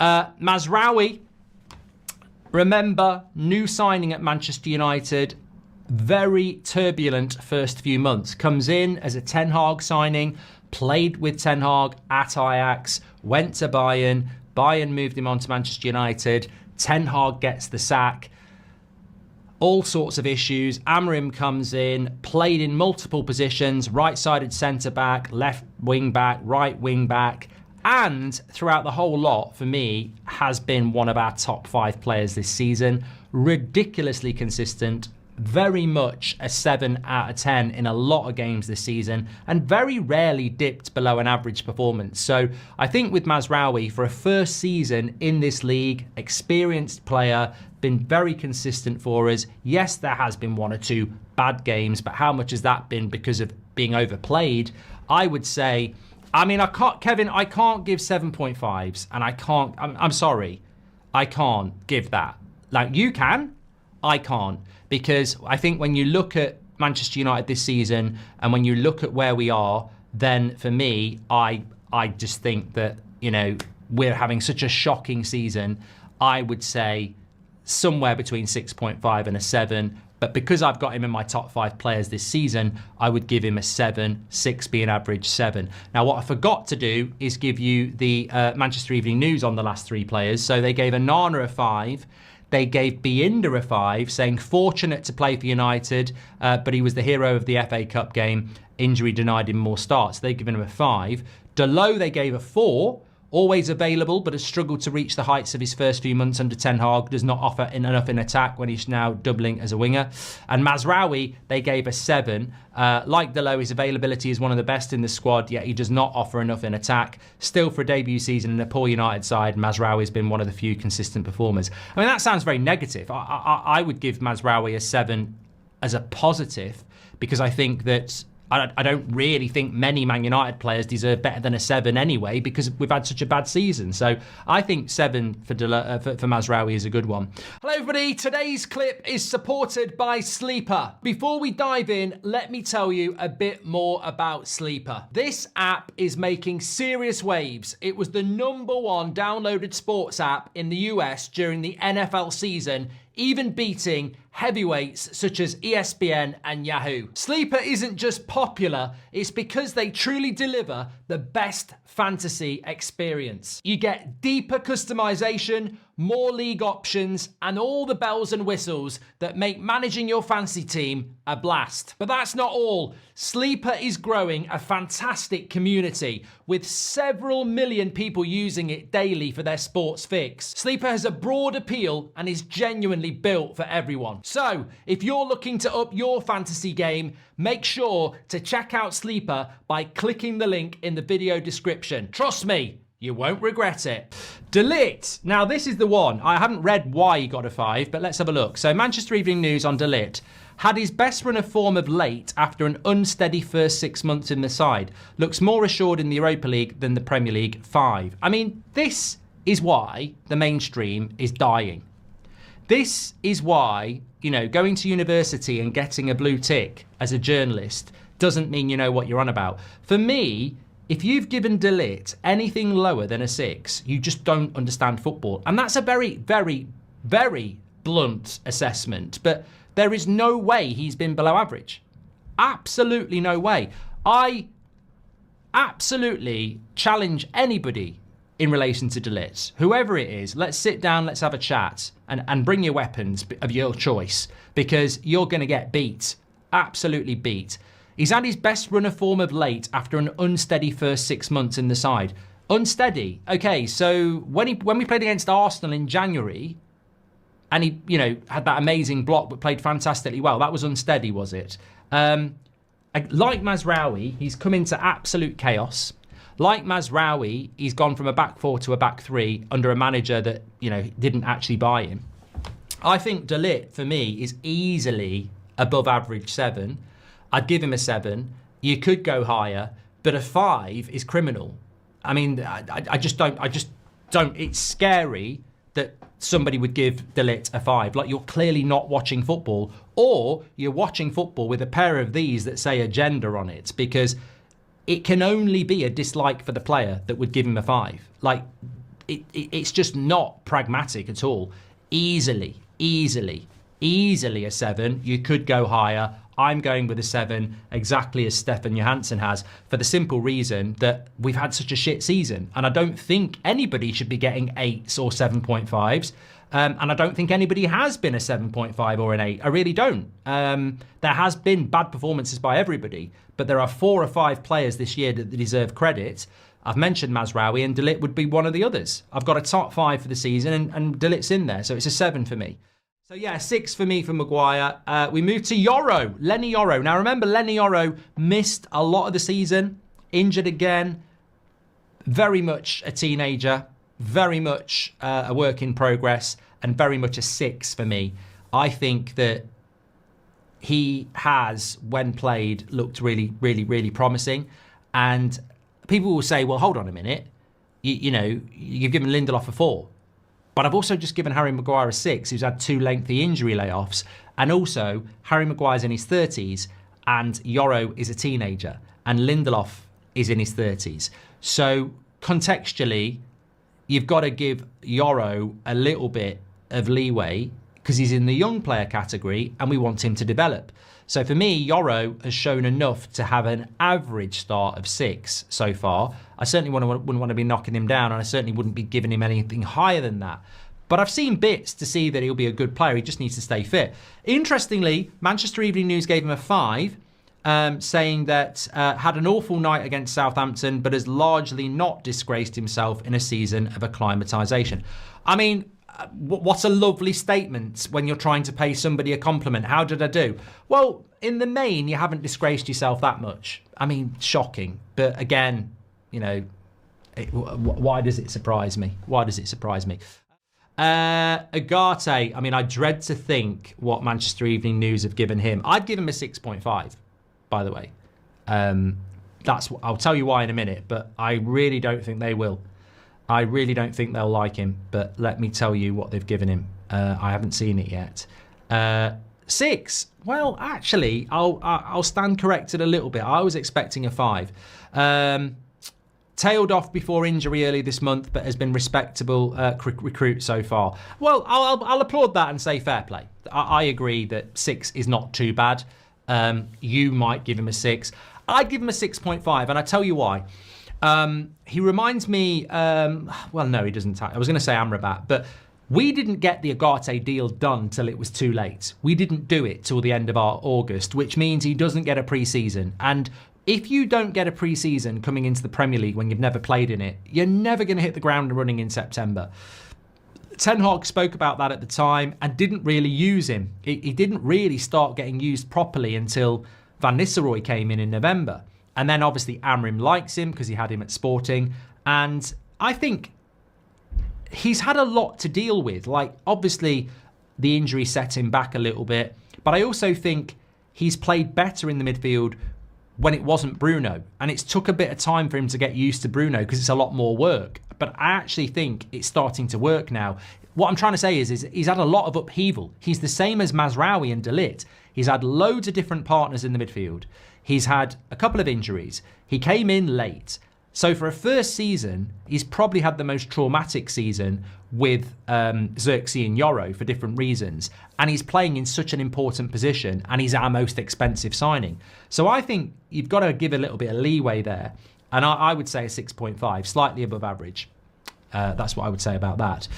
Mazraoui, remember, new signing at Manchester United. Very turbulent first few months. Comes in as a Ten Hag signing, played with Ten Hag at Ajax, went to Bayern. Bayern moved him on to Manchester United. Ten Hag gets the sack. All sorts of issues. Amorim comes in, played in multiple positions, right-sided centre-back, left wing-back, right wing-back, and throughout the whole lot, for me, has been one of our top 5 players this season. Ridiculously consistent, very much a 7 out of 10 in a lot of games this season, and very rarely dipped below an average performance. So I think with Mazraoui, for a first season in this league, experienced player, been very consistent for us. Yes, there has been 1 or 2 bad games, but how much has that been because of being overplayed? I would say, I mean, I can't give 7.5s, and I'm sorry, I can't give that. Like, you can, I can't. Because I think when you look at Manchester United this season and when you look at where we are, then for me, I just think that, you know, we're having such a shocking season. I would say somewhere between 6.5 and a 7. But because I've got him in my top 5 players this season, I would give him a 7, 6 being average 7. Now, what I forgot to do is give you the Manchester Evening News on the last 3 players. So they gave Onana a 5. They gave Binder a 5, saying fortunate to play for United, but he was the hero of the FA Cup game. Injury denied him more starts. They've given him a 5. Dalot they gave a 4. Always available, but has struggled to reach the heights of his first few months under Ten Hag. Does not offer enough in attack when he's now doubling as a winger. And Mazraoui, they gave a 7. Like Dalot, his availability is one of the best in the squad, yet he does not offer enough in attack. Still, for a debut season in a poor United side, Mazraoui has been one of the few consistent performers. I mean, that sounds very negative. I would give Mazraoui a 7 as a positive, because I think that I don't really think many Man United players deserve better than a 7 anyway, because we've had such a bad season. So I think 7 for Mazraoui is a good one. Hello everybody, today's clip is supported by Sleeper. Before we dive in, let me tell you a bit more about Sleeper. This app is making serious waves. It was the #1 downloaded sports app in the US during the NFL season, even beating heavyweights such as ESPN and Yahoo. Sleeper isn't just popular, it's because they truly deliver the best fantasy experience. You get deeper customization, more league options, and all the bells and whistles that make managing your fantasy team a blast. But that's not all. Sleeper is growing a fantastic community with several million people using it daily for their sports fix. Sleeper has a broad appeal and is genuinely built for everyone. So, if you're looking to up your fantasy game, make sure to check out Sleeper by clicking the link in the video description. Trust me, you won't regret it. De Ligt. Now, this is the one. I haven't read why he got a 5, but let's have a look. So, Manchester Evening News on De Ligt. Had his best run of form of late after an unsteady first 6 months in the side. Looks more assured in the Europa League than the Premier League. 5. I mean, this is why the mainstream is dying. This is why, you know, going to university and getting a blue tick as a journalist doesn't mean you know what you're on about. For me, if you've given De Ligt anything lower than a 6, you just don't understand football. And that's a very, very, very blunt assessment. But there is no way he's been below average. Absolutely no way. I absolutely challenge anybody in relation to De Ligt. Whoever it is, let's sit down, let's have a chat, and bring your weapons of your choice, because you're going to get beat. Absolutely beat. He's had his best run of form of late after an unsteady first 6 months in the side. Unsteady. Okay, so when we played against Arsenal in January, and he, you know, had that amazing block but played fantastically well, that was unsteady, was it? Like Mazraoui, he's come into absolute chaos. Like Mazraoui, he's gone from a back 4 to a back 3 under a manager that, you know, didn't actually buy him. I think De Ligt, for me, is easily above average 7. I'd give him a 7. You could go higher, but a 5 is criminal. I mean, I just don't. It's scary that somebody would give De Ligt a 5. Like, you're clearly not watching football, or you're watching football with a pair of these that say agenda on it, because it can only be a dislike for the player that would give him a 5. Like, it's just not pragmatic at all. Easily a 7. You could go higher. I'm going with a 7, exactly as Stefan Johansson has, for the simple reason that we've had such a shit season. And I don't think anybody should be getting 8s or 7.5s. And I don't think anybody has been a 7.5 or an 8. I really don't. There has been bad performances by everybody, but there are 4 or 5 players this year that deserve credit. I've mentioned Mazraoui, and De Ligt would be one of the others. I've got a top 5 for the season, and De Ligt's in there, so it's a 7 for me. So yeah, 6 for me for Maguire. We move to Yoro, Lenny Yoro. Now remember, Lenny Yoro missed a lot of the season, injured again, very much a teenager, very much a work in progress, and very much a 6 for me. I think that he has, when played, looked really promising. And people will say, well, hold on a minute. You know, you've given Lindelof a 4. But I've also just given Harry Maguire a 6, who's had 2 lengthy injury layoffs. And also, Harry Maguire's in his 30s, and Yoro is a teenager, and Lindelof is in his 30s. So, contextually, you've got to give Yoro a little bit of leeway, because he's in the young player category, and we want him to develop. So for me, Yoro has shown enough to have an average start of 6 so far. I certainly wouldn't want to be knocking him down, and I certainly wouldn't be giving him anything higher than that. But I've seen bits to see that he'll be a good player. He just needs to stay fit. Interestingly, Manchester Evening News gave him a 5, saying that had an awful night against Southampton, but has largely not disgraced himself in a season of acclimatisation. I mean, what a lovely statement when you're trying to pay somebody a compliment. How did I do? Well, in the main, you haven't disgraced yourself that much. I mean, shocking. But again, you know, why does it surprise me? Why does it surprise me? Agate, I mean, I dread to think what Manchester Evening News have given him. I'd give him a 6.5, by the way. I'll tell you why in a minute, but I really don't think they will. I really don't think they'll like him, but let me tell you what they've given him. I haven't seen it yet. 6. Well, actually, I'll stand corrected a little bit. I was expecting a 5. Tailed off before injury early this month, but has been respectable recruit so far. Well, I'll applaud that and say fair play. I agree that 6 is not too bad. You might give him a 6. I'd give him a 6.5, and I tell you why. He reminds me, well, no, he doesn't. I was going to say Amrabat, but we didn't get the Agate deal done till it was too late. We didn't do it till the end of our August, which means he doesn't get a pre-season. And if you don't get a pre-season coming into the Premier League when you've never played in it, you're never going to hit the ground running in September. Ten Hag spoke about that at the time and didn't really use him. He didn't really start getting used properly until Van Nistelrooy came in November. And then obviously Amrim likes him because he had him at Sporting. And I think he's had a lot to deal with. Like, obviously, the injury set him back a little bit. But I also think he's played better in the midfield when it wasn't Bruno. And it's took a bit of time for him to get used to Bruno because it's a lot more work. But I actually think it's starting to work now. What I'm trying to say is he's had a lot of upheaval. He's the same as Mazraoui and De Ligt. He's had loads of different partners in the midfield. He's had a couple of injuries. He came in late. So for a first season, he's probably had the most traumatic season with Xerxes and Yoro for different reasons. And he's playing in such an important position, and he's our most expensive signing. So I think you've got to give a little bit of leeway there. And I would say a 6.5, slightly above average. That's what I would say about that.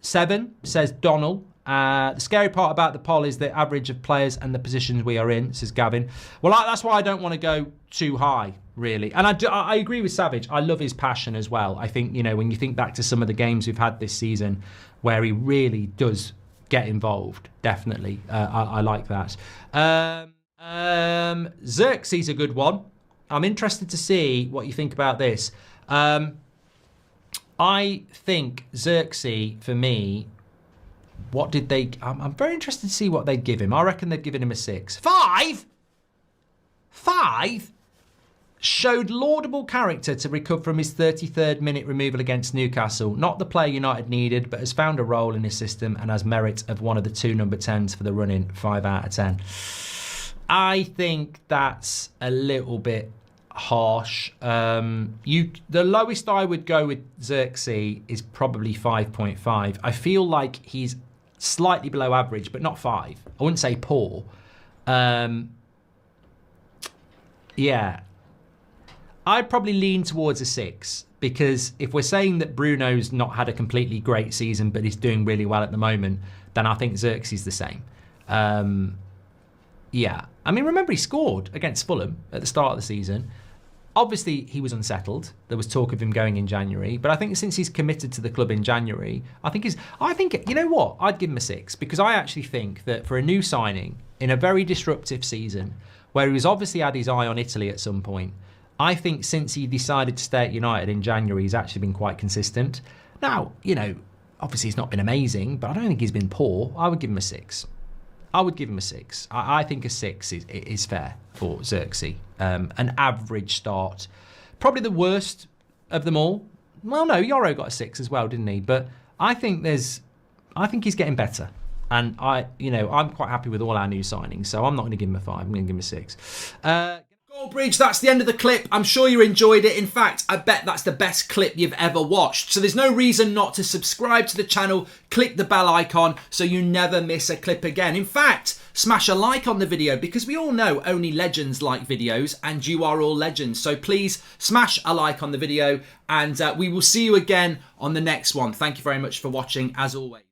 7, says Donald. The scary part about the poll is the average of players and the positions we are in, says Gavin. Well, that's why I don't want to go too high, really. And I agree with Savage. I love his passion as well. I think, you know, when you think back to some of the games we've had this season where he really does get involved, definitely. I like that. Xerxes a good one. I'm interested to see what you think about this. I think Xerxes, for me, what did they... I'm very interested to see what they'd give him. I reckon they'd given him a 6. 5? 5? Showed laudable character to recover from his 33rd minute removal against Newcastle. Not the player United needed, but has found a role in his system and has merit of one of the 2 number 10s for the run-in. 5 out of 10. I think that's a little bit harsh. The lowest I would go with Xerxes is probably 5.5. I feel like he's slightly below average, but not 5. I wouldn't say poor. Yeah. I'd probably lean towards a 6, because if we're saying that Bruno's not had a completely great season but he's doing really well at the moment, then I think Xerxes is the same. Yeah. I mean, remember he scored against Fulham at the start of the season. Obviously, he was unsettled. There was talk of him going in January. But I think since he's committed to the club in January, I think, you know what? I'd give him a 6, because I actually think that for a new signing in a very disruptive season, where he's obviously had his eye on Italy at some point, I think since he decided to stay at United in January, he's actually been quite consistent. Now, you know, obviously he's not been amazing, but I don't think he's been poor. I would give him a 6. I would give him a 6. I think a 6 is fair for Xerxes. An average start. Probably the worst of them all. Well, no, Yoro got a 6 as well, didn't he? But I think he's getting better. And I'm quite happy with all our new signings, so I'm not going to give him a 5. I'm going to give him a 6. Goldbridge, that's the end of the clip. I'm sure you enjoyed it. In fact, I bet that's the best clip you've ever watched. So there's no reason not to subscribe to the channel, click the bell icon so you never miss a clip again. In fact, smash a like on the video, because we all know only legends like videos, and you are all legends. So please smash a like on the video, and we will see you again on the next one. Thank you very much for watching, as always.